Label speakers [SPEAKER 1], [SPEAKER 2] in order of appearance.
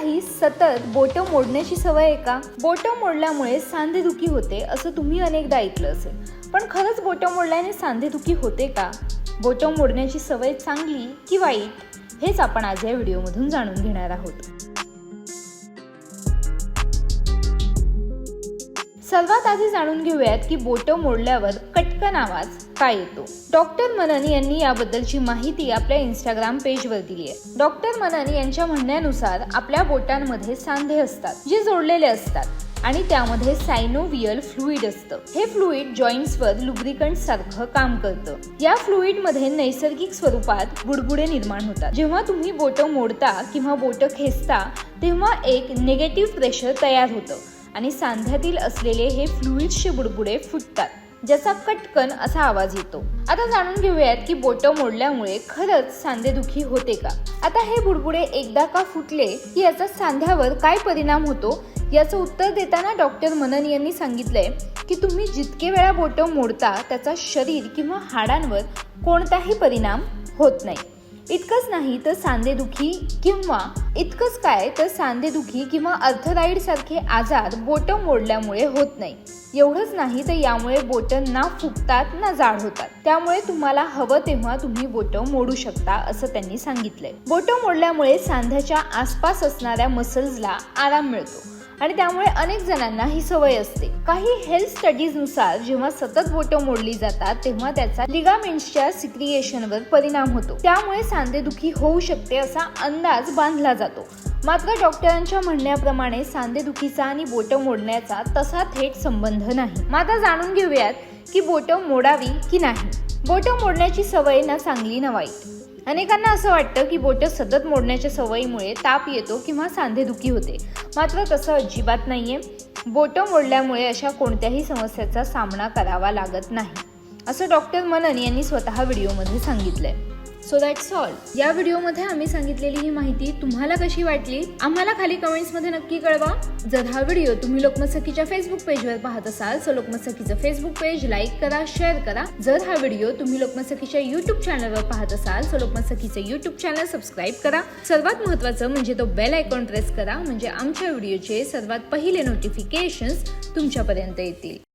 [SPEAKER 1] तुम्हालाही सतत बोटं मोडण्याची सवय आहे का? बोटं मोडल्यामुळे सांधेदुखी होते असं तुम्ही अनेकदा ऐकलं असेल, पण खरंच बोटं मोडल्याने सांधेदुखी होते का? बोटं मोडण्याची सवय चांगली की वाईट, हेच आपण आज या व्हिडिओमधून जाणून घेणार आहोत. सर्वात आधी जाणून घेऊयात की बोटं मोडल्यावर कटकन आवाज का येतो. डॉक्टर मनन यांनी याबद्दलची माहिती आपल्या इंस्टाग्राम पेजवर दिली आहे. डॉक्टर मनन यांच्या म्हणण्यानुसार आपल्या बोटांमध्ये सांधे असतात जे जोडलेले असतात आणि त्यामध्ये सायनोव्हियल फ्लुइड असतं. हे फ्लुइड जॉईंट्सवर लुब्रिकंट सारखं काम करतं. या फ्लुइड मध्ये नैसर्गिक स्वरूपात बुडबुडे निर्माण होतात. जेव्हा तुम्ही बोटं मोडता किंवा बोटं खेचता तेव्हा एक निगेटिव्ह प्रेशर तयार होतं आणि सांध्यातील असलेले हे फ्लुइड्सचे बुडबुडे फुटतात, ज्याचा कटकन असा आवाज येतो. आता जाणून घेऊयात की बोटं मोडल्यामुळे खरंच सांधेदुखी होते का? आता हे बुडबुडे एकदा का फुटले की याचा सांध्यावर काय परिणाम होतो याचं उत्तर देताना डॉक्टर मनन यांनी सांगितलंय की तुम्ही जितके वेळा बोटं मोडता त्याचा शरीर किंवा हाडांवर कोणताही परिणाम होत नाही. इतकंच नाही तर सांधेदुखी किंवा अर्थराईड सारखे आजार बोटं मोडल्यामुळे होत नाही. एवढंच नाही तर यामुळे बोटं ना फुगतात ना जाड होतात. त्यामुळे तुम्हाला हवं तेव्हा तुम्ही बोटं मोडू शकता असं त्यांनी सांगितलंय. बोटं मोडल्यामुळे सांध्याच्या आसपास असणाऱ्या मसल्सला आराम मिळतो आणि त्यामुळे अनेक जणांना ही सवय असते. काही हेल्थ स्टडीज नुसार जेव्हा सतत बोटं मोडली जातात तेव्हा त्याचा लिगामेंट्सच्या सिक्रिएशनवर परिणाम होतो. त्यामुळे सांधेदुखी होऊ शकते असा अंदाज बांधला जातो. मात्र डॉक्टरांच्या म्हणण्याप्रमाणे सांधेदुखीचा आणि बोटं मोडण्याचा तसा थेट संबंध नाही. मात्र जाणून घेऊयात की बोटं मोडावी की नाही. बोटं मोडण्याची सवय ना चांगली ना वाईट. अनेकांना असं वाटतं की बोटं सतत मोडण्याच्या सवयीमुळे ताप येतो किंवा सांधेदुखी होते. मात्र तसं अजिबात नाहीये. बोटं मोडल्यामुळे अशा कोणत्याही समस्याचा सामना करावा लागत नाही असं डॉक्टर मनन यांनी स्वतः व्हिडिओमध्ये सांगितलंय. So that's all. या व्हिडिओमध्ये आम्ही सांगितलेली ही माहिती तुम्हाला कशी वाटली आम्हाला खाली कमेंट्समध्ये नक्की कळवा. जर हा व्हिडिओ तुम्ही लोकमत सखीच्या फेसबुक पेजवर पाहत असाल तर लोकमत सखीचं फेसबुक पेज लाईक करा, शेअर करा. जर हा व्हिडिओ तुम्ही लोकमत सखीच्या यूट्यूब चॅनलवर पाहत असाल तर लोकमत सखीचं यूट्यूब चॅनल सबस्क्राईब करा. सर्वात महत्त्वाचं म्हणजे तो बेल आयकॉन प्रेस करा, म्हणजे आमच्या व्हिडिओचे सर्वात पहिले नोटिफिकेशन्स तुमच्यापर्यंत येतील.